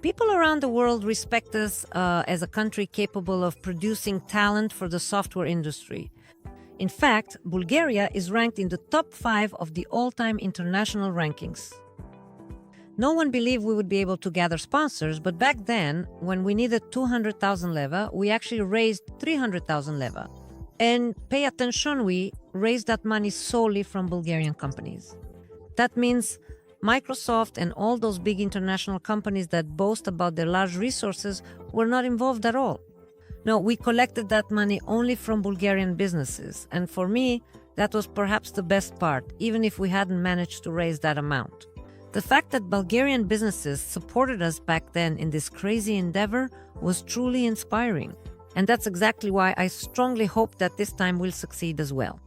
People around the world respect us as a country capable of producing talent for the software industry. In fact, Bulgaria is ranked in the top 5 of the all-time international rankings. No one believed we would be able to gather sponsors, but back then, when we needed 200,000 leva, we actually raised 300,000 leva. And pay attention, we raised that money solely from Bulgarian companies. That means Microsoft and all those big international companies that boast about their large resources were not involved at all. No, we collected that money only from Bulgarian businesses. And for me, that was perhaps the best part, even if we hadn't managed to raise that amount. The fact that Bulgarian businesses supported us back then in this crazy endeavor was truly inspiring. And that's exactly why I strongly hope that this time we'll succeed as well.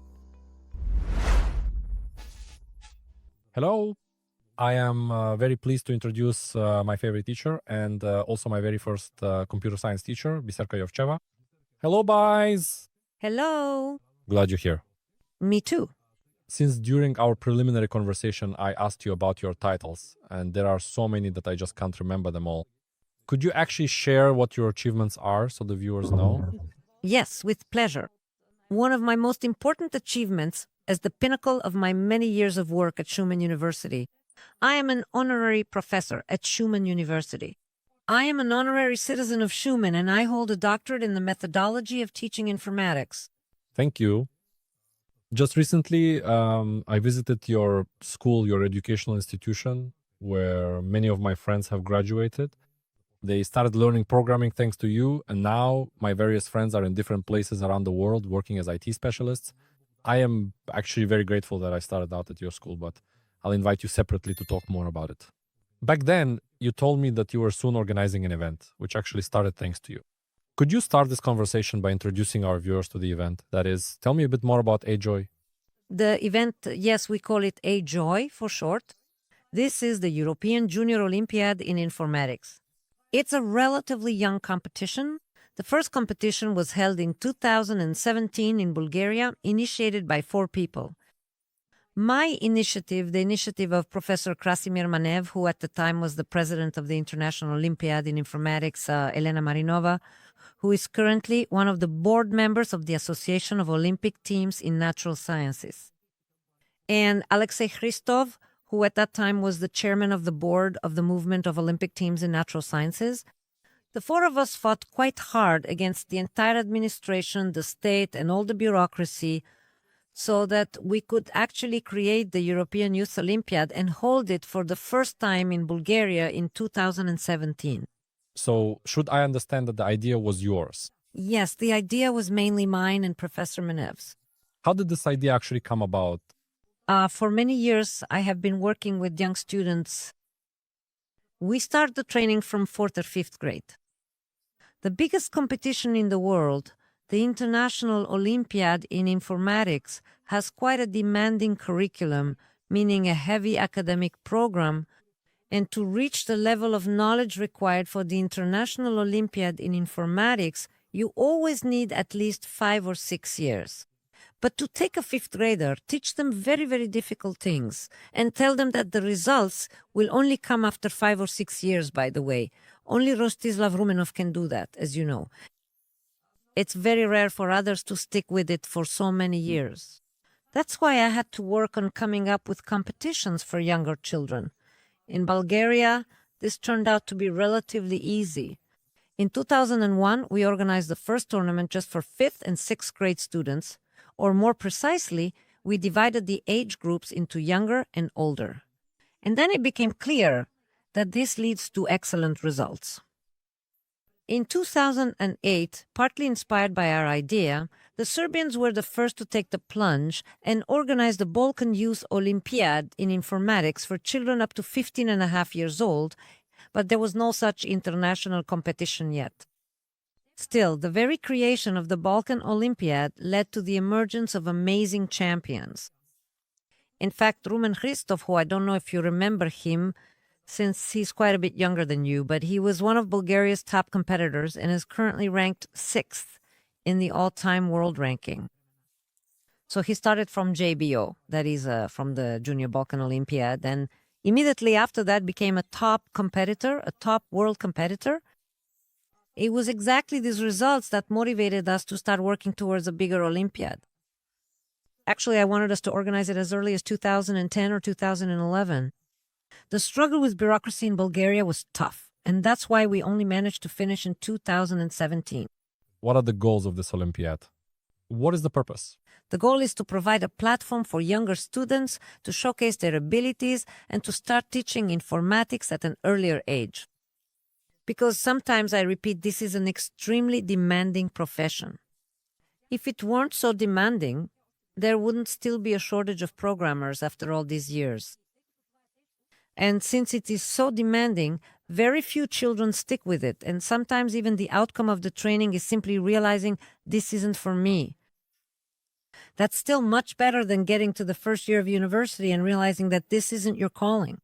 Hello. I am very pleased to introduce my favorite teacher and also my very first computer science teacher, Biserka Yovcheva. Hello, Bais. Hello. Glad you're here. Me too. Since during our preliminary conversation, I asked you about your titles, and there are so many that I just can't remember them all. Could you actually share what your achievements are so the viewers know? Yes, with pleasure. One of my most important achievements as the pinnacle of my many years of work at Shumen University, I am an honorary professor at Shumen University. I am an honorary citizen of Shumen, and I hold a doctorate in the methodology of teaching informatics. Thank you. Just recently, I visited your school, your educational institution, where many of my friends have graduated. They started learning programming thanks to you, and now my various friends are in different places around the world working as IT specialists. I am actually very grateful that I started out at your school, but I'll invite you separately to talk more about it. Back then, you told me that you were soon organizing an event, which actually started thanks to you. Could you start this conversation by introducing our viewers to the event? That is, tell me a bit more about eJOI. The event, yes, we call it eJOI for short. This is the European Junior Olympiad in Informatics. It's a relatively young competition. The first competition was held in 2017 in Bulgaria, initiated by 4 people. My initiative, the initiative of Professor Krasimir Manev, who at the time was the president of the International Olympiad in Informatics, Elena Marinova, who is currently one of the board members of the Association of Olympic Teams in Natural Sciences, and Alexei Christov, who at that time was the chairman of the board of the Movement of Olympic Teams in Natural Sciences. The 4 of us fought quite hard against the entire administration, the state, and all the bureaucracy, so that we could actually create the European Youth Olympiad and hold it for the first time in Bulgaria in 2017. So, should I understand that the idea was yours? Yes, the idea was mainly mine and Professor Manev's. How did this idea actually come about? For many years, I have been working with young students. We start the training from 4th or 5th grade. The biggest competition in the world, the International Olympiad in Informatics, has quite a demanding curriculum, meaning a heavy academic program, and to reach the level of knowledge required for the International Olympiad in Informatics, you always need at least 5 or 6 years. But to take a 5th grader, teach them very, very difficult things, and tell them that the results will only come after 5 or 6 years, by the way. Only Rostislav Rumenov can do that, as you know. It's very rare for others to stick with it for so many years. That's why I had to work on coming up with competitions for younger children. In Bulgaria, this turned out to be relatively easy. In 2001, we organized the first tournament just for 5th and 6th grade students, or more precisely, we divided the age groups into younger and older. And then it became clear that this leads to excellent results. In 2008, partly inspired by our idea, the Serbians were the first to take the plunge and organize the Balkan Youth Olympiad in Informatics for children up to 15 and a half years old, but there was no such international competition yet. Still, the very creation of the Balkan Olympiad led to the emergence of amazing champions. In fact, Rumen Christov, who I don't know if you remember him, since he's quite a bit younger than you, but he was one of Bulgaria's top competitors and is currently ranked 6th in the all-time world ranking. So he started from JBO, that is from the Junior Balkan Olympiad, and immediately after that became a top competitor, a top world competitor. It was exactly these results that motivated us to start working towards a bigger Olympiad. Actually, I wanted us to organize it as early as 2010 or 2011. The struggle with bureaucracy in Bulgaria was tough, and that's why we only managed to finish in 2017. What are the goals of this Olympiad? What is the purpose? The goal is to provide a platform for younger students to showcase their abilities and to start teaching informatics at an earlier age. Because sometimes, I repeat, this is an extremely demanding profession. If it weren't so demanding, there wouldn't still be a shortage of programmers after all these years. And since it is so demanding, very few children stick with it, and sometimes even the outcome of the training is simply realizing this isn't for me. That's still much better than getting to the first year of university and realizing that this isn't your calling.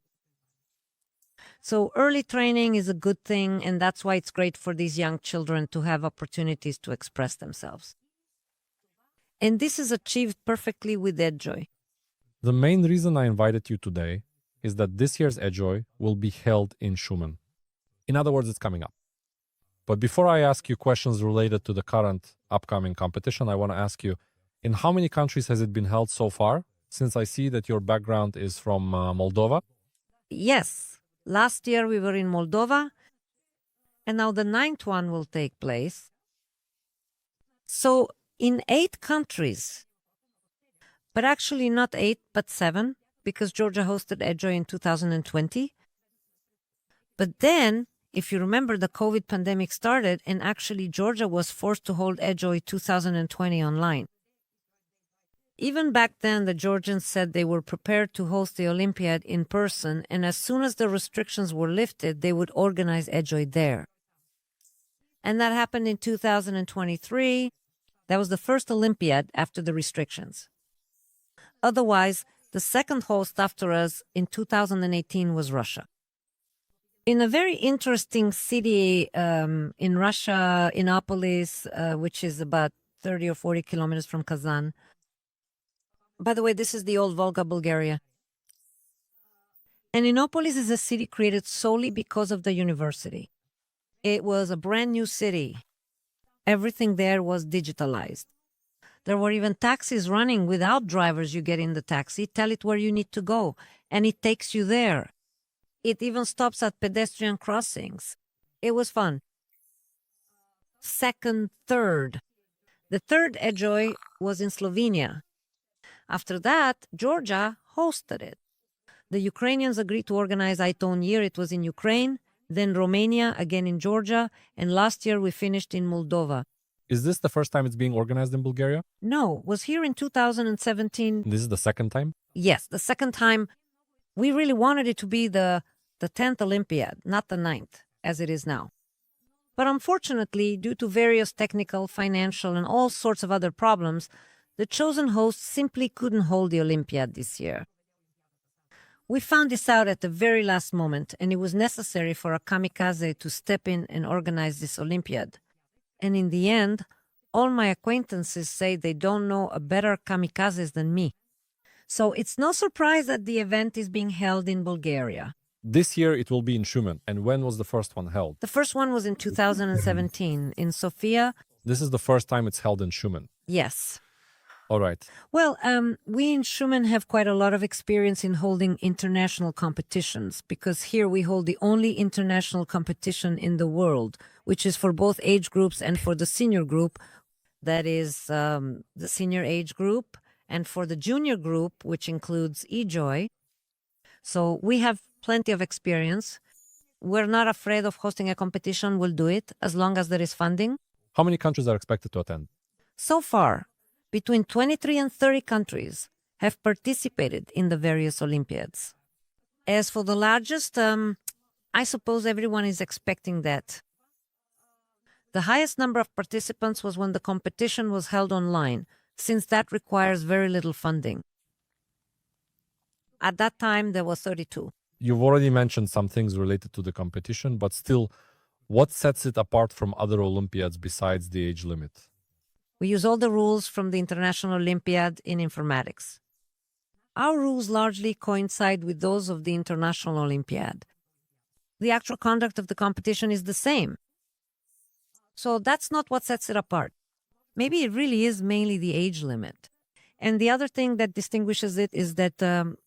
So early training is a good thing, and that's why it's great for these young children to have opportunities to express themselves. And this is achieved perfectly with eJOI. The main reason I invited you today is that this year's eJOI will be held in Shumen. In other words, it's coming up. But before I ask you questions related to the current upcoming competition, I want to ask you, in how many countries has it been held so far? Since I see that your background is from Moldova. Yes, last year we were in Moldova, and now the 9th one will take place. So in 8 countries, but actually not 8, but 7, because Georgia hosted eJOI in 2020. But then, if you remember, the COVID pandemic started, and actually Georgia was forced to hold eJOI 2020 online. Even back then, the Georgians said they were prepared to host the Olympiad in person, and as soon as the restrictions were lifted, they would organize eJOI there. And that happened in 2023. That was the first Olympiad after the restrictions. Otherwise, the second host after us in 2018 was Russia. In a very interesting city in Russia, Innopolis, which is about 30 or 40 kilometers from Kazan. By the way, this is the old Volga, Bulgaria. And Innopolis is a city created solely because of the university. It was a brand new city. Everything there was digitalized. There were even taxis running without drivers. You get in the taxi, tell it where you need to go, and it takes you there. It even stops at pedestrian crossings. It was fun. Second, third. The third eJOI was in Slovenia. After that, Georgia hosted it. The Ukrainians agreed to organize its own year. It was in Ukraine, then Romania, again in Georgia, and last year we finished in Moldova. Is this the first time it's being organized in Bulgaria? No, was here in 2017. This is the second time? Yes, the second time. We really wanted it to be the 10th Olympiad, not the 9th, as it is now. But unfortunately, due to various technical, financial, and all sorts of other problems, the chosen host simply couldn't hold the Olympiad this year. We found this out at the very last moment, and it was necessary for a kamikaze to step in and organize this Olympiad. And in the end, all my acquaintances say they don't know a better kamikazes than me. So it's no surprise that the event is being held in Bulgaria. This year it will be in Shumen. And when was the first one held? The first one was in 2017 in Sofia. This is the first time it's held in Shumen. Yes. All right. Well, we in Shumen have quite a lot of experience in holding international competitions, because here we hold the only international competition in the world, which is for both age groups and for the senior group. That is the senior age group, and for the junior group, which includes eJOI. So we have plenty of experience. We're not afraid of hosting a competition. We'll do it as long as there is funding. How many countries are expected to attend? So far, between 23 and 30 countries have participated in the various Olympiads. As for the largest, I suppose everyone is expecting that. The highest number of participants was when the competition was held online, since that requires very little funding. At that time, there were 32. You've already mentioned some things related to the competition, but still, what sets it apart from other Olympiads besides the age limit? We use all the rules from the International Olympiad in informatics. our rules largely coincide with those of the International Olympiad. The actual conduct of the competition is the same. So that's not what sets it apart. Maybe it really is mainly the age limit. And the other thing that distinguishes it is that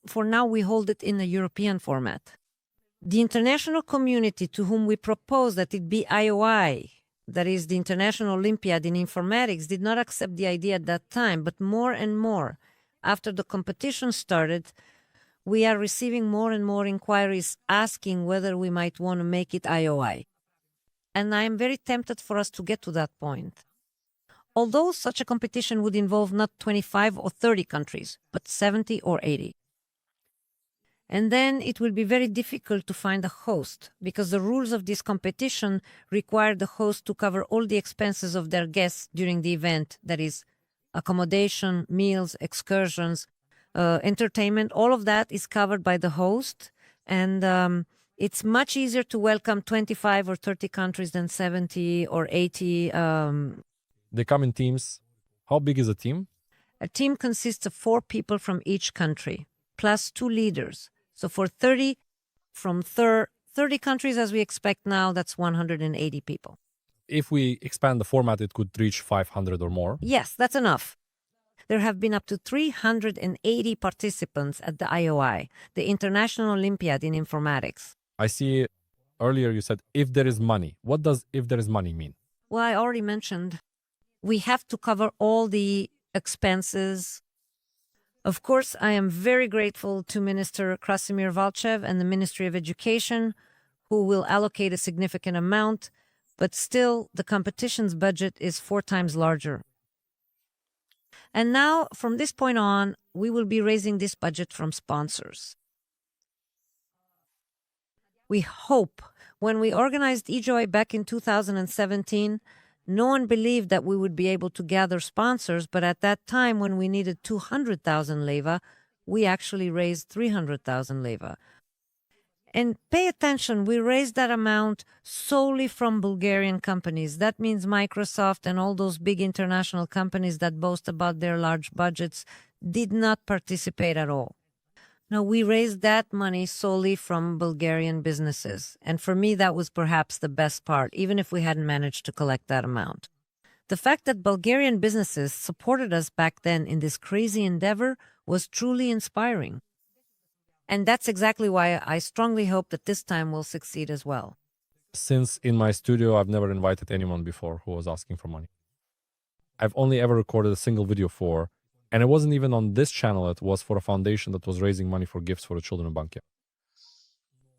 for now we hold it in a European format. The international community to whom we propose that it be eJOI, that is the International Olympiad in Informatics, did not accept the idea at that time, but more and more, after the competition started, we are receiving more and more inquiries asking whether we might want to make it eJOI. And I am very tempted for us to get to that point. Although such a competition would involve not 25 or 30 countries, but 70 or 80. And then it will be very difficult to find a host, because the rules of this competition require the host to cover all the expenses of their guests during the event, that is, accommodation, meals, excursions, entertainment, all of that is covered by the host. And it's much easier to welcome 25 or 30 countries than 70 or 80. They come in teams. How big is a team? A team consists of 4 people from each country, plus 2 leaders. So for 30 from 30 countries as we expect now, that's 180 people. If we expand the format, it could reach 500 or more. Yes, that's enough. There have been up to 380 participants at the eJOI, the International Olympiad in Informatics. I see earlier you said if there is money. What does if there is money mean? Well, I already mentioned we have to cover all the expenses. Of course, I am very grateful to Minister Krasimir Valchev and the Ministry of Education, who will allocate a significant amount, but still the competition's budget is 4 times larger. And now, from this point on, we will be raising this budget from sponsors. We hope when we organized eJOI back in 2017, no one believed that we would be able to gather sponsors, but at that time when we needed 200,000 leva, we actually raised 300,000 leva. And pay attention, we raised that amount solely from Bulgarian companies. That means Microsoft and all those big international companies that boast about their large budgets did not participate at all. No, we raised that money solely from Bulgarian businesses. And for me, that was perhaps the best part, even if we hadn't managed to collect that amount. The fact that Bulgarian businesses supported us back then in this crazy endeavor was truly inspiring. And that's exactly why I strongly hope that this time we'll succeed as well. Since in my studio, I've never invited anyone before who was asking for money. I've only ever recorded a single video for, and it wasn't even on this channel, it was for a foundation that was raising money for gifts for the children of Bankia.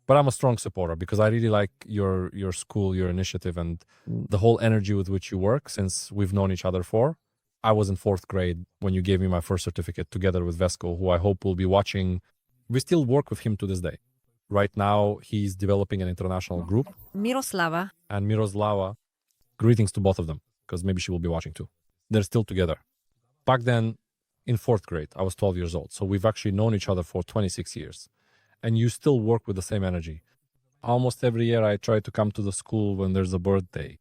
But I'm a strong supporter because I really like your school, your initiative, and the whole energy with which you work since we've known each other for. I was in 4th grade when you gave me my first certificate together with Vesko, who I hope will be watching. We still work with him to this day. Right now, he's developing an international group. Miroslava. And Miroslava, greetings to both of them, because maybe she will be watching too. They're still together. Back then, in 4th grade, I was 12 years old. So we've actually known each other for 26 years. And you still work with the same energy. Almost every year, I try to come to the school when there's a birthday.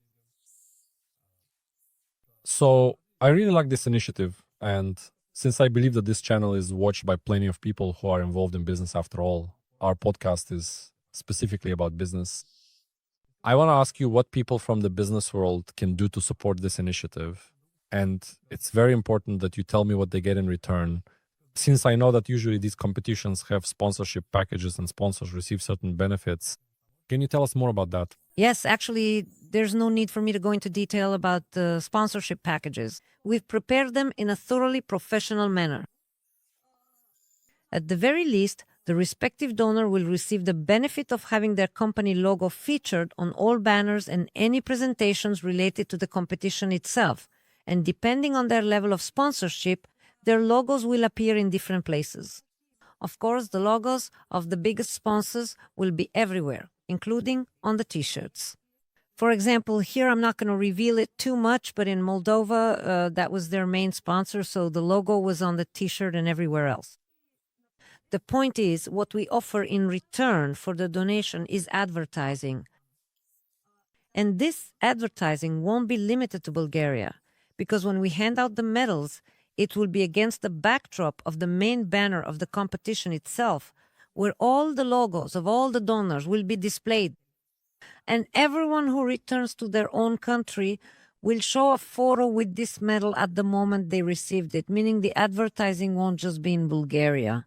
So I really like this initiative. And since I believe that this channel is watched by plenty of people who are involved in business after all, our podcast is specifically about business. I want to ask you what people from the business world can do to support this initiative. And it's very important that you tell me what they get in return. Since I know that usually these competitions have sponsorship packages and sponsors receive certain benefits, can you tell us more about that? Yes, actually, there's no need for me to go into detail about the sponsorship packages. We've prepared them in a thoroughly professional manner. At the very least, the respective donor will receive the benefit of having their company logo featured on all banners and any presentations related to the competition itself. And depending on their level of sponsorship, their logos will appear in different places. Of course, the logos of the biggest sponsors will be everywhere, including on the t-shirts. For example, here I'm not going to reveal it too much, but in Moldova, that was their main sponsor, so the logo was on the t-shirt and everywhere else. The point is, what we offer in return for the donation is advertising. And this advertising won't be limited to Bulgaria, because when we hand out the medals, It will be against the backdrop of the main banner of the competition itself, where all the logos of all the donors will be displayed. And everyone who returns to their own country will show a photo with this medal at the moment they received it, meaning the advertising won't just be in Bulgaria,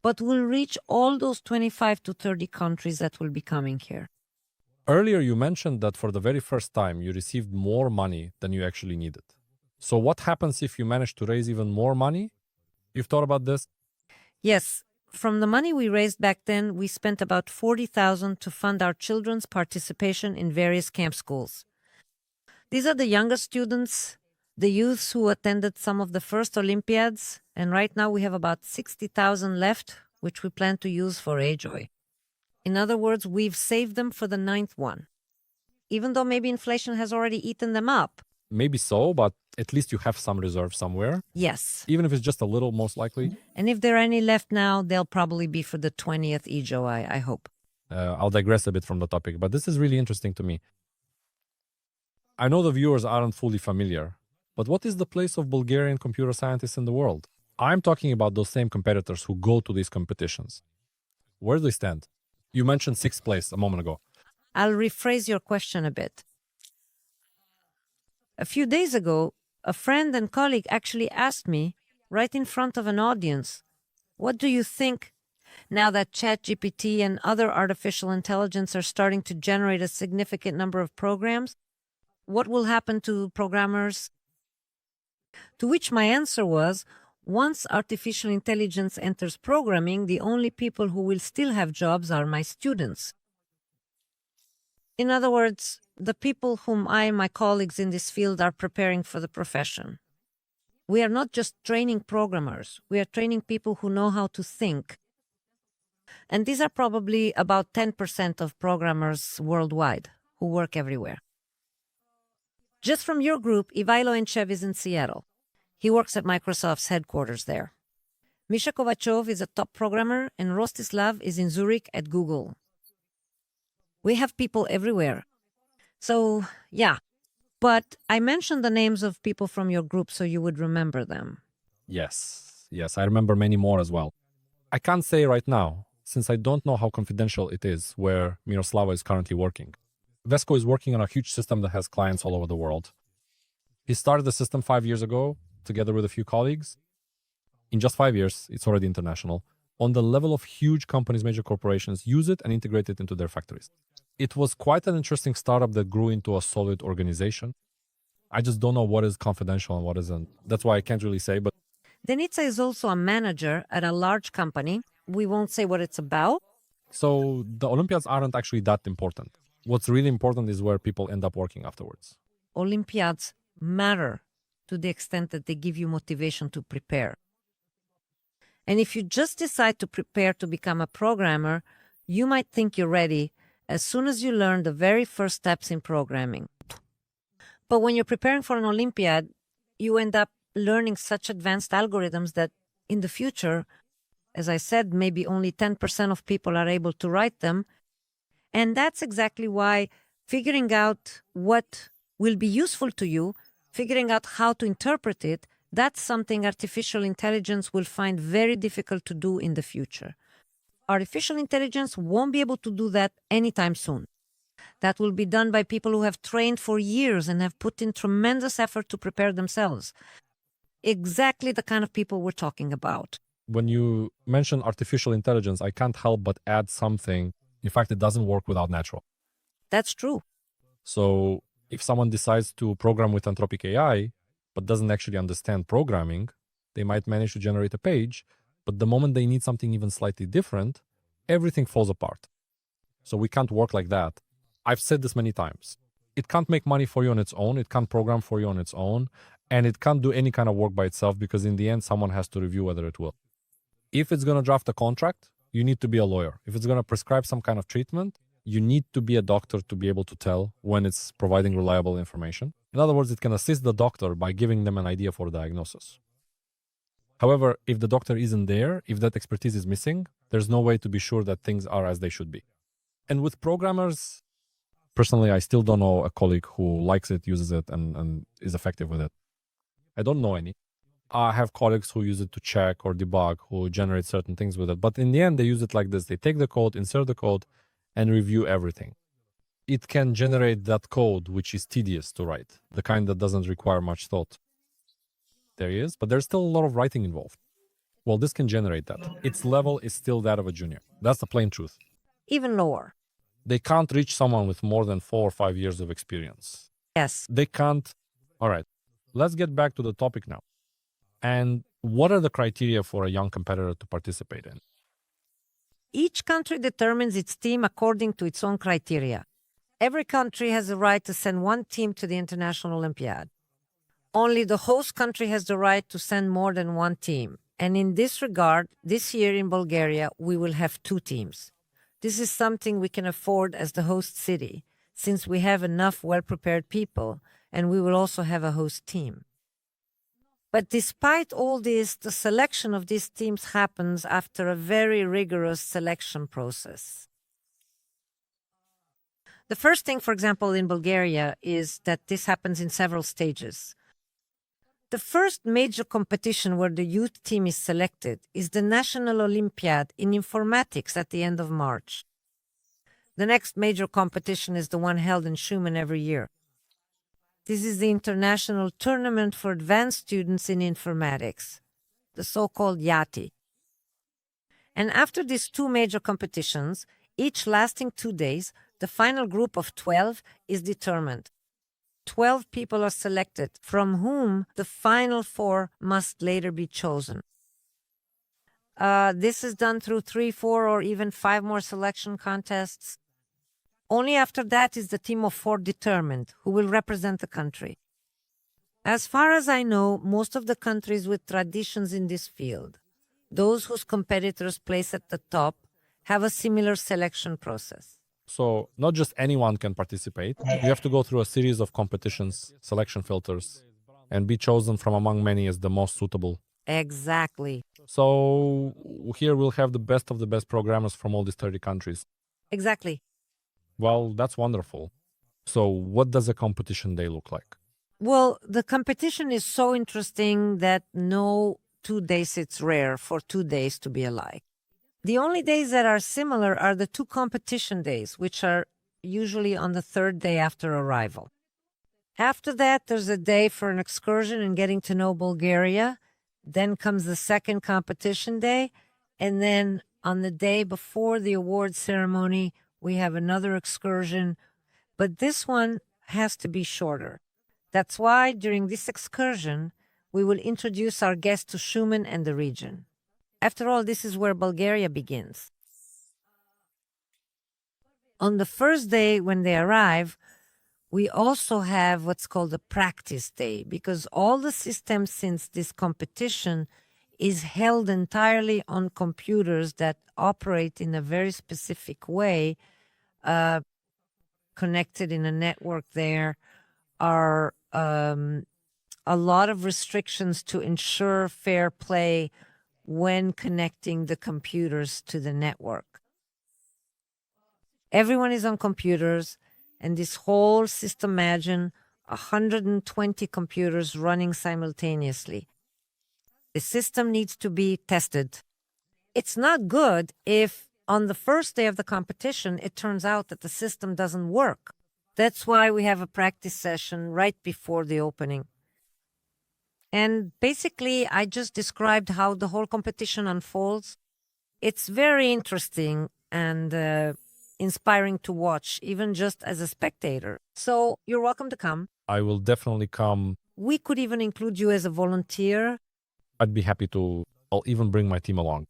but will reach all those 25 to 30 countries that will be coming here. Earlier, you mentioned that for the very first time, you received more money than you actually needed. So what happens if you manage to raise even more money? You've thought about this? Yes. From the money we raised back then, we spent about 40,000 to fund our children's participation in various camp schools. These are the younger students, the youths who attended some of the first Olympiads, and right now we have about 60,000 left, which we plan to use for eJOI. In other words, we've saved them for the 9th one. Even though maybe inflation has already eaten them up. Maybe so, but at least you have some reserve somewhere. Yes. Even if it's just a little, most likely. And if there are any left now, they'll probably be for the 20th eJOI, I hope. I'll digress a bit from the topic, but this is really interesting to me. I know the viewers aren't fully familiar, but what is the place of Bulgarian computer scientists in the world? I'm talking about those same competitors who go to these competitions. Where do they stand? You mentioned 6th place a moment ago. I'll rephrase your question a bit. A few days ago, a friend and colleague actually asked me, right in front of an audience, what do you think, now that ChatGPT and other artificial intelligence are starting to generate a significant number of programs, what will happen to programmers? To which my answer was, once artificial intelligence enters programming, the only people who will still have jobs are my students. In other words, the people whom I and my colleagues in this field are preparing for the profession. We are not just training programmers, we are training people who know how to think. And these are probably about 10% of programmers worldwide who work everywhere. Just from your group, Bai Radushev is in Seattle. He works at Microsoft's headquarters there. Misha Kovachov is a top programmer, and Rostislav is in Zurich at Google. We have people everywhere. So, yeah. But I mentioned the names of people from your group so you would remember them. Yes, I remember many more as well. I can't say right now, since I don't know how confidential it is where Miroslava is currently working. Vesko is working on a huge system that has clients all over the world. He started the system 5 years ago, together with a few colleagues. In just 5 years, it's already international. On the level of huge companies, major corporations use it and integrate it into their factories. It was quite an interesting startup that grew into a solid organization. I just don't know what is confidential and what isn't. That's why I can't really say, but... Denitsa is also a manager at a large company. We won't say what it's about. So the Olympiads aren't actually that important. What's really important is where people end up working afterwards. Olympiads matter to the extent that they give you motivation to prepare. And if you just decide to prepare to become a programmer, you might think you're ready as soon as you learn the very first steps in programming. But when you're preparing for an Olympiad, you end up learning such advanced algorithms that in the future, as I said, maybe only 10% of people are able to write them. And that's exactly why figuring out what will be useful to you, figuring out how to interpret it, that's something artificial intelligence will find very difficult to do in the future. Artificial intelligence won't be able to do that anytime soon. That will be done by people who have trained for years and have put in tremendous effort to prepare themselves. Exactly the kind of people we're talking about. When you mention artificial intelligence, I can't help but add something. In fact, it doesn't work without natural. That's true. So if someone decides to program with Anthropic AI, but doesn't actually understand programming, they might manage to generate a page, but the moment they need something even slightly different, everything falls apart. So we can't work like that. I've said this many times. It can't make money for you on its own, it can't program for you on its own, and it can't do any kind of work by itself because in the end, someone has to review whether it will. If it's going to draft a contract, you need to be a lawyer. If it's going to prescribe some kind of treatment, you need to be a doctor to be able to tell when it's providing reliable information. In other words, it can assist the doctor by giving them an idea for diagnosis. However, if the doctor isn't there, if that expertise is missing, there's no way to be sure that things are as they should be. And with programmers, personally, I still don't know a colleague who likes it, uses it, and is effective with it. I don't know any. I have colleagues who use it to check or debug, who generate certain things with it. But in the end, they use it like this. They take the code, insert the code, and review everything. It can generate that code, which is tedious to write, the kind that doesn't require much thought. There is, but there's still a lot of writing involved. Well, this can generate that. Its level is still that of a junior. That's the plain truth. Even lower. They can't reach someone with more than 4 or 5 years of experience. Yes. They can't. All right, let's get back to the topic now. And what are the criteria for a young competitor to participate in? Each country determines its team according to its own criteria. Every country has the right to send one team to the International Olympiad. Only the host country has the right to send more than one team. And in this regard, this year in Bulgaria, we will have 2 teams. This is something we can afford as the host city, since we have enough well-prepared people, and we will also have a host team. But despite all this, the selection of these teams happens after a very rigorous selection process. The first thing, for example, in Bulgaria is that this happens in several stages. The first major competition where the youth team is selected is the National Olympiad in Informatics at the end of March. The next major competition is the one held in Shumen every year. This is the International Tournament for Advanced Students in Informatics, the so-called YATI. And after these 2 major competitions, each lasting 2 days, the final group of 12 is determined. 12 people are selected, from whom the final 4 must later be chosen. This is done through 3, 4, or even 5 more selection contests. Only after that is the team of 4 determined, who will represent the country. As far as I know, most of the countries with traditions in this field, those whose competitors place at the top, have a similar selection process. So not just anyone can participate. You have to go through a series of competitions, selection filters, and be chosen from among many as the most suitable. Exactly. So here we'll have the best of the best programmers from all these 30 countries. Exactly. Well, that's wonderful. So what does a competition day look like? Well, the competition is so interesting that no 2 days, it's rare for 2 days to be alike. The only days that are similar are the 2 competition days, which are usually on the 3rd day after arrival. After that, there's a day for an excursion and getting to know Bulgaria. Then comes the 2nd competition day. And then on the day before the award ceremony, we have another excursion. But this one has to be shorter. That's why during this excursion, we will introduce our guests to Shumen and the region. After all, this is where Bulgaria begins. On the first day when they arrive, we also have what's called a practice day, because all the systems since this competition is held entirely on computers that operate in a very specific way, connected in a network. There are a lot of restrictions to ensure fair play when connecting the computers to the network. Everyone is on computers, and this whole system, imagine 120 computers running simultaneously. The system needs to be tested. It's not good if on the first day of the competition, it turns out that the system doesn't work. That's why we have a practice session right before the opening. And basically, I just described how the whole competition unfolds. It's very interesting and inspiring to watch, even just as a spectator. So you're welcome to come. I will definitely come. We could even include you as a volunteer. I'd be happy to. I'll even bring my team along.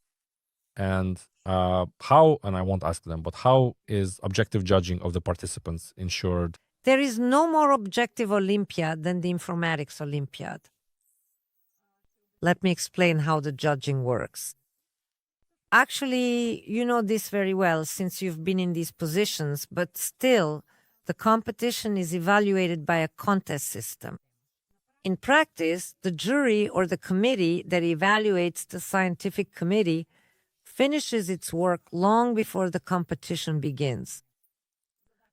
And how, and I won't ask them, but how is objective judging of the participants ensured? There is no more objective Olympiad than the Informatics Olympiad. Let me explain how the judging works. Actually, you know this very well since you've been in these positions, but still, the competition is evaluated by a contest system. In practice, the jury or the committee that evaluates the scientific committee finishes its work long before the competition begins.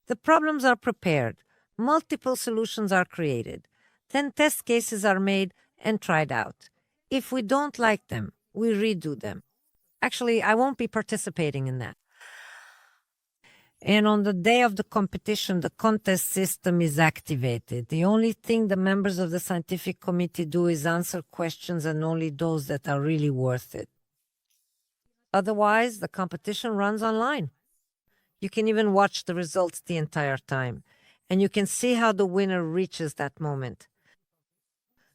The problems are prepared, multiple solutions are created, then test cases are made and tried out. If we don't like them, we redo them. Actually, I won't be participating in that. And on the day of the competition, the contest system is activated. The only thing the members of the scientific committee do is answer questions, and only those that are really worth it. Otherwise, the competition runs online. You can even watch the results the entire time, and you can see how the winner reaches that moment.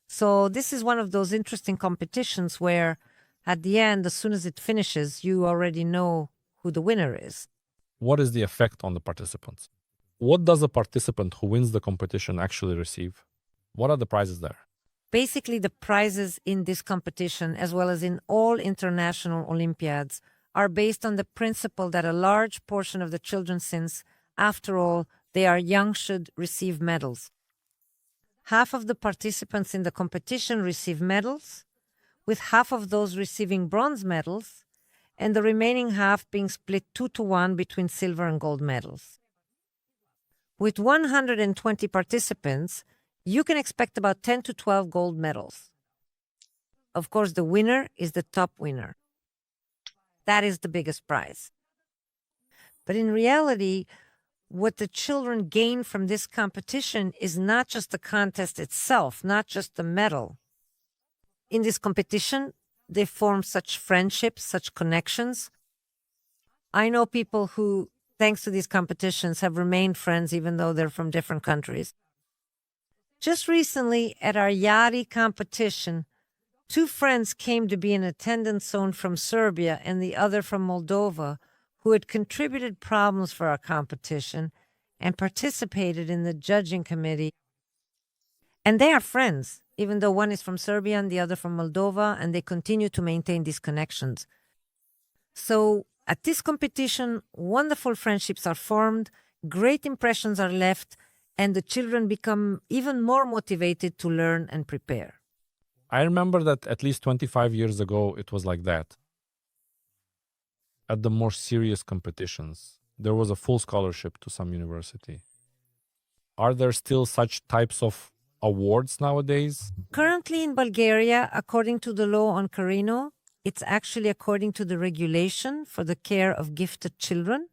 So this is one of those interesting competitions where at the end, as soon as it finishes, you already know who the winner is. What is the effect on the participants? What does a participant who wins the competition actually receive? What are the prizes there? Basically, the prizes in this competition, as well as in all international Olympiads, are based on the principle that a large portion of the children, since, after all, they are young, should receive medals. Half of the participants in the competition receive medals, with half of those receiving bronze medals, and the remaining half being split 2-1 between silver and gold medals. With 120 participants, you can expect about 10 to 12 gold medals. Of course, the winner is the top winner. That is the biggest prize. But in reality, what the children gain from this competition is not just the contest itself, not just the medal. In this competition, they form such friendships, such connections. I know people who, thanks to these competitions, have remained friends even though they're from different countries. Just recently, at our Yari competition, 2 friends came to be in attendance, one from Serbia and the other from Moldova, who had contributed problems for our competition and participated in the judging committee. And they are friends, even though one is from Serbia and the other from Moldova, and they continue to maintain these connections. So at this competition, wonderful friendships are formed, great impressions are left, and the children become even more motivated to learn and prepare. I remember that at least 25 years ago, it was like that. At the more serious competitions, there was a full scholarship to some university. Are there still such types of awards nowadays? Currently in Bulgaria, according to the law on Carino, it's actually according to the regulation for the care of gifted children.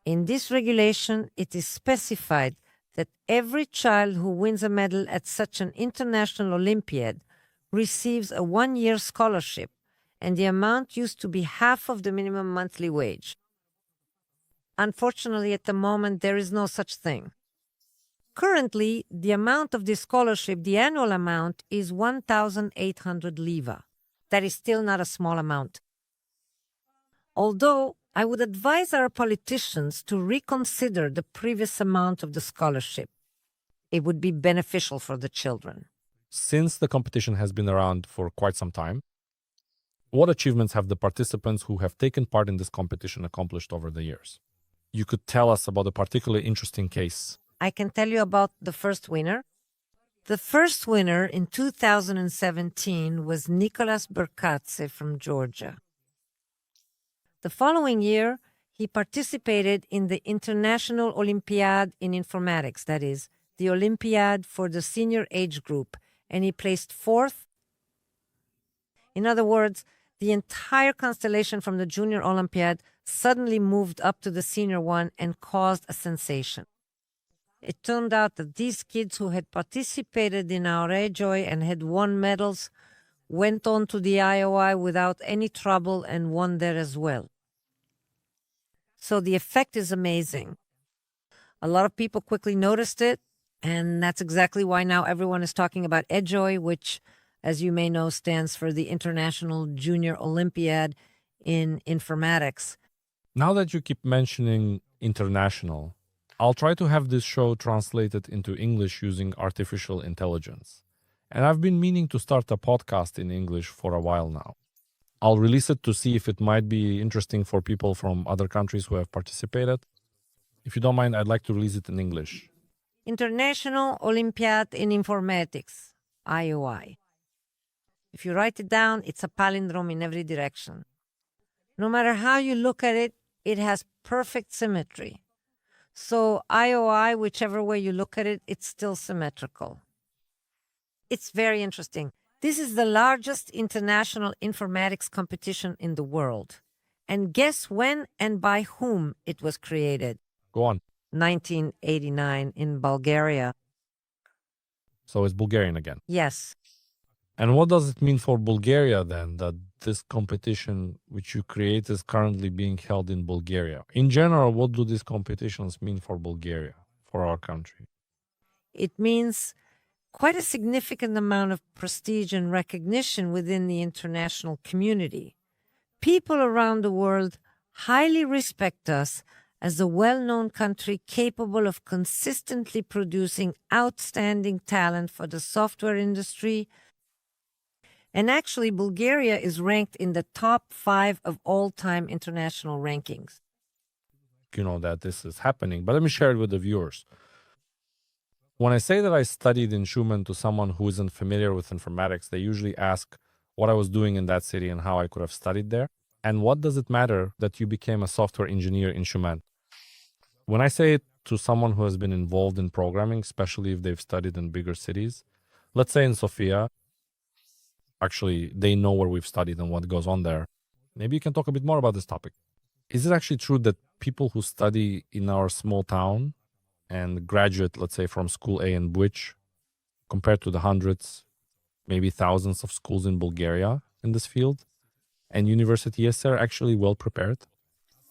In this regulation, it is specified that every child who wins a medal at such an international Olympiad receives a 1-year scholarship, and the amount used to be half of the minimum monthly wage. Unfortunately, at the moment, there is no such thing. Currently, the amount of this scholarship, the annual amount, is 1,800 leva. That is still not a small amount. Although, I would advise our politicians to reconsider the previous amount of the scholarship. It would be beneficial for the children. Since the competition has been around for quite some time, what achievements have the participants who have taken part in this competition accomplished over the years? You could tell us about a particularly interesting case. I can tell you about the first winner. The first winner in 2017 was Nicholas Berkatse from Georgia. The following year, he participated in the International Olympiad in Informatics, that is, the Olympiad for the senior age group, and he placed 4th. In other words, the entire constellation from the Junior Olympiad suddenly moved up to the senior one and caused a sensation. It turned out that these kids who had participated in our eJOI and had won medals went on to the eJOI without any trouble and won there as well. So the effect is amazing. A lot of people quickly noticed it, and that's exactly why now everyone is talking about eJOI, which, as you may know, stands for the International Junior Olympiad in Informatics. Now that you keep mentioning international, I'll try to have this show translated into English using artificial intelligence. And I've been meaning to start a podcast in English for a while now. I'll release it to see if it might be interesting for people from other countries who have participated. If you don't mind, I'd like to release it in English. International Olympiad in Informatics, eJOI. If you write it down, it's a palindrome in every direction. No matter how you look at it, it has perfect symmetry. So eJOI, whichever way you look at it, it's still symmetrical. It's very interesting. This is the largest international informatics competition in the world. And guess when and by whom it was created? Go on. 1989 in Bulgaria. So it's Bulgarian again. Yes. And what does it mean for Bulgaria then that this competition which you create is currently being held in Bulgaria? In general, what do these competitions mean for Bulgaria, for our country? It means quite a significant amount of prestige and recognition within the international community. People around the world highly respect us as a well-known country capable of consistently producing outstanding talent for the software industry. And actually, Bulgaria is ranked in the top 5 of all-time international rankings. You know that this is happening, but let me share it with the viewers. When I say that I studied in Shumen to someone who isn't familiar with informatics, they usually ask what I was doing in that city and how I could have studied there. And what does it matter that you became a software engineer in Shumen? When I say it to someone who has been involved in programming, especially if they've studied in bigger cities, let's say in Sofia, actually they know where we've studied and what goes on there. Maybe you can talk a bit more about this topic. Is it actually true that people who study in our small town and graduate, let's say, from school A in Buich, compared to the hundreds, maybe thousands of schools in Bulgaria in this field, and university, yes, they're actually well prepared?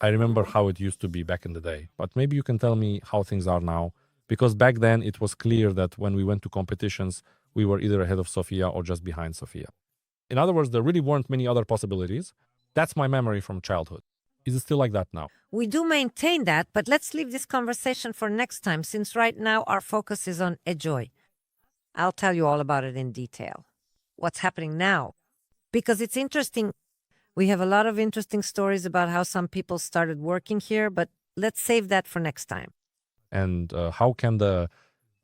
I remember how it used to be back in the day, but maybe you can tell me how things are now, because back then it was clear that when we went to competitions, we were either ahead of Sofia or just behind Sofia. In other words, there really weren't many other possibilities. That's my memory from childhood. Is it still like that now? We do maintain that, but let's leave this conversation for next time, since right now our focus is on eJOI. I'll tell you all about it in detail. What's happening now? Because it's interesting. We have a lot of interesting stories about how some people started working here, but let's save that for next time. And how can the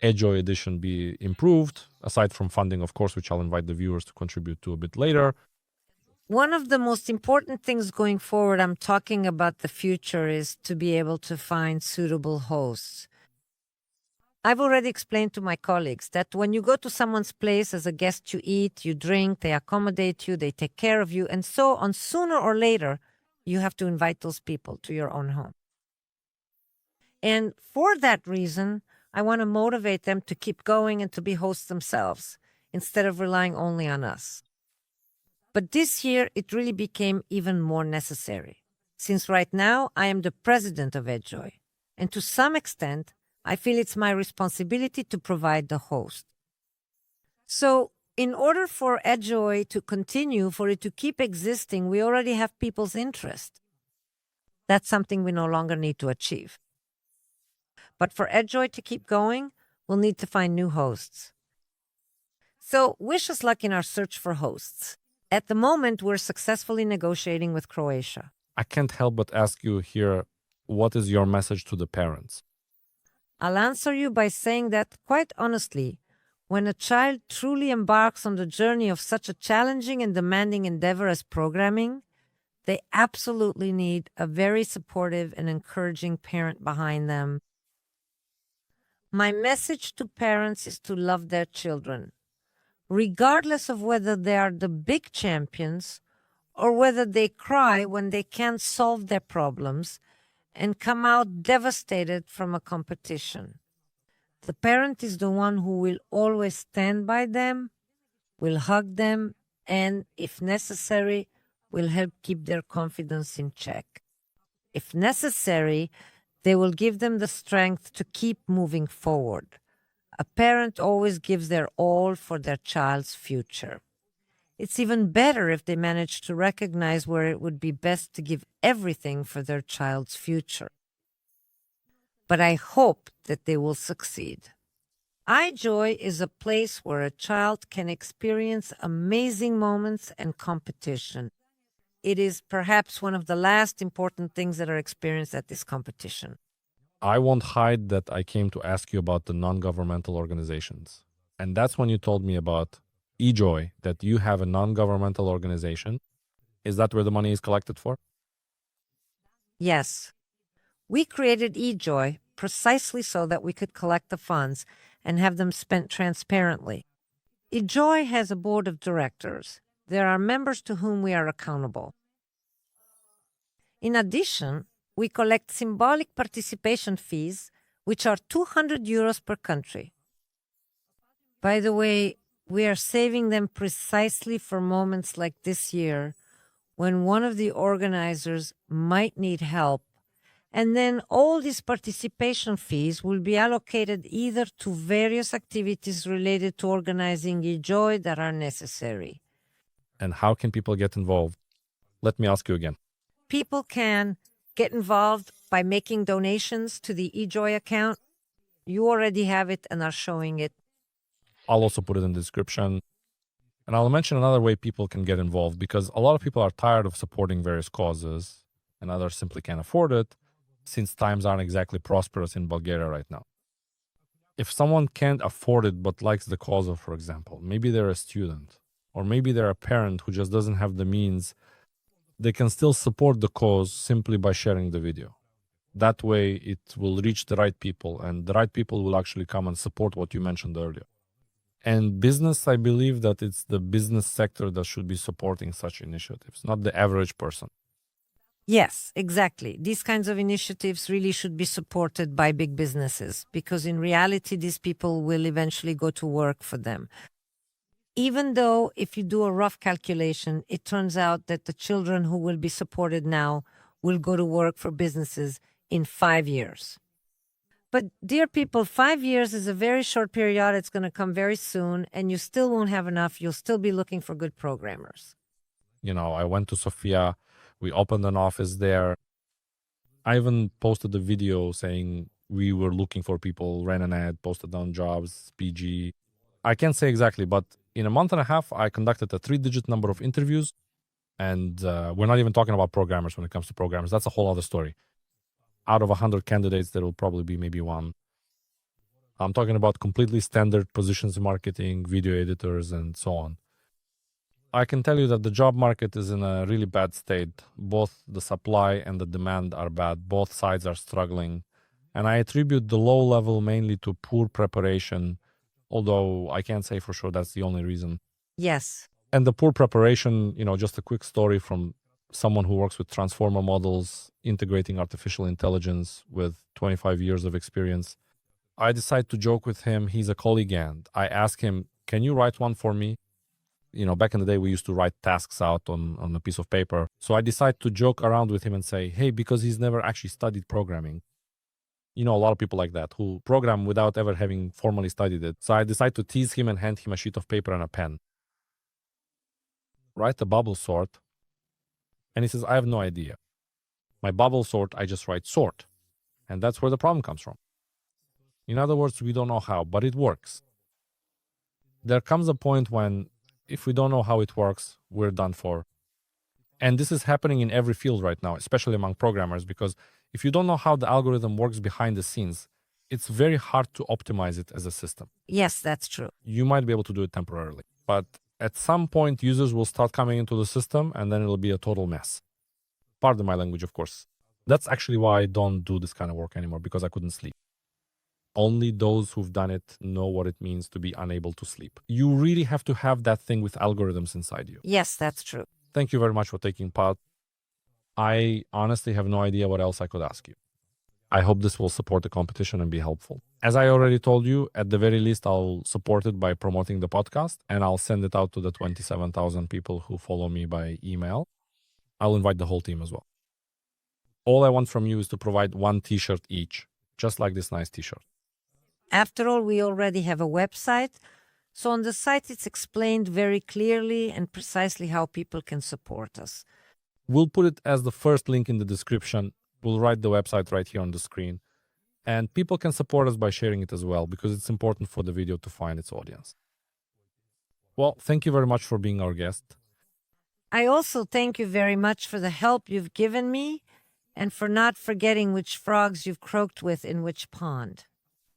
eJOI edition be improved, aside from funding, of course, which I'll invite the viewers to contribute to a bit later? One of the most important things going forward, I'm talking about the future, is to be able to find suitable hosts. I've already explained to my colleagues that when you go to someone's place as a guest, you eat, you drink, they accommodate you, they take care of you, and so on. Sooner or later, you have to invite those people to your own home. And for that reason, I want to motivate them to keep going and to be hosts themselves, instead of relying only on us. But this year, it really became even more necessary, since right now I am the president of eJOI, and to some extent, I feel it's my responsibility to provide the host. So, in order for eJOI to continue, for it to keep existing, we already have people's interest. That's something we no longer need to achieve. But for eJOI to keep going, we'll need to find new hosts. So, wish us luck in our search for hosts. At the moment, we're successfully negotiating with Croatia. I can't help but ask you here, what is your message to the parents? I'll answer you by saying that, quite honestly, when a child truly embarks on the journey of such a challenging and demanding endeavor as programming, they absolutely need a very supportive and encouraging parent behind them. My message to parents is to love their children, regardless of whether they are the big champions or whether they cry when they can't solve their problems and come out devastated from a competition. The parent is the one who will always stand by them, will hug them, and, if necessary, will help keep their confidence in check. If necessary, they will give them the strength to keep moving forward. A parent always gives their all for their child's future. It's even better if they manage to recognize where it would be best to give everything for their child's future. But I hope that they will succeed. eJOI is a place where a child can experience amazing moments and competition. It is perhaps one of the last important things that are experienced at this competition. I won't hide that I came to ask you about the non-governmental organizations. And that's when you told me about eJOI, that you have a non-governmental organization. Is that where the money is collected for? Yes. We created eJOI precisely so that we could collect the funds and have them spent transparently. eJOI has a board of directors. There are members to whom we are accountable. In addition, we collect symbolic participation fees, which are 200 euros per country. By the way, we are saving them precisely for moments like this year, when one of the organizers might need help, and then all these participation fees will be allocated either to various activities related to organizing eJOI that are necessary. And how can people get involved? Let me ask you again. People can get involved by making donations to the eJOI account. You already have it and are showing it. I'll also put it in the description. And I'll mention another way people can get involved, because a lot of people are tired of supporting various causes and others simply can't afford it, since times aren't exactly prosperous in Bulgaria right now. If someone can't afford it but likes the cause of, for example, maybe they're a student, or maybe they're a parent who just doesn't have the means, they can still support the cause simply by sharing the video. That way it will reach the right people, and the right people will actually come and support what you mentioned earlier. And business, I believe that it's the business sector that should be supporting such initiatives, not the average person. Yes, exactly. These kinds of initiatives really should be supported by big businesses, because in reality, these people will eventually go to work for them. Even though if you do a rough calculation, it turns out that the children who will be supported now will go to work for businesses in 5 years. But dear people, 5 years is a very short period. It's going to come very soon, and you still won't have enough. You'll still be looking for good programmers. You know, I went to Sofia, we opened an office there. I even posted a video saying we were looking for people, ran an ad, posted on jobs, PG. I can't say exactly, but in a month and a half, I conducted a 3-digit number of interviews. And we're not even talking about programmers when it comes to programmers. That's a whole other story. Out of 100 candidates, there will probably be maybe one. I'm talking about completely standard positions in marketing, video editors, and so on. I can tell you that the job market is in a really bad state. Both the supply and the demand are bad. Both sides are struggling. And I attribute the low level mainly to poor preparation, although I can't say for sure that's the only reason. Yes. And the poor preparation, just a quick story from someone who works with transformer models, integrating artificial intelligence with 25 years of experience. I decide to joke with him. He's a colleague, and I ask him, can you write one for me? Back in the day, we used to write tasks out on a piece of paper. So I decide to joke around with him and say, hey, because he's never actually studied programming. A lot of people like that who program without ever having formally studied it. So I decide to tease him and hand him a sheet of paper and a pen. Write a bubble sort. And he says, I have no idea. My bubble sort, I just write sort. And that's where the problem comes from. In other words, we don't know how, but it works. There comes a point when, if we don't know how it works, we're done for. And this is happening in every field right now, especially among programmers, because if you don't know how the algorithm works behind the scenes, it's very hard to optimize it as a system. Yes, that's true. You might be able to do it temporarily, but at some point, users will start coming into the system, and then it'll be a total mess. Pardon my language, of course. That's actually why I don't do this kind of work anymore, because I couldn't sleep. Only those who've done it know what it means to be unable to sleep. You really have to have that thing with algorithms inside you. Yes, that's true. Thank you very much for taking part. I honestly have no idea what else I could ask you. I hope this will support the competition and be helpful. As I already told you, at the very least, I'll support it by promoting the podcast, and I'll send it out to the 27,000 people who follow me by email. I'll invite the whole team as well. All I want from you is to provide one t-shirt each, just like this nice t-shirt. After all, we already have a website. So on the site, it's explained very clearly and precisely how people can support us. We'll put it as the first link in the description. We'll write the website right here on the screen. And people can support us by sharing it as well, because it's important for the video to find its audience. Well, thank you very much for being our guest. I also thank you very much for the help you've given me and for not forgetting which frogs you've croaked with in which pond.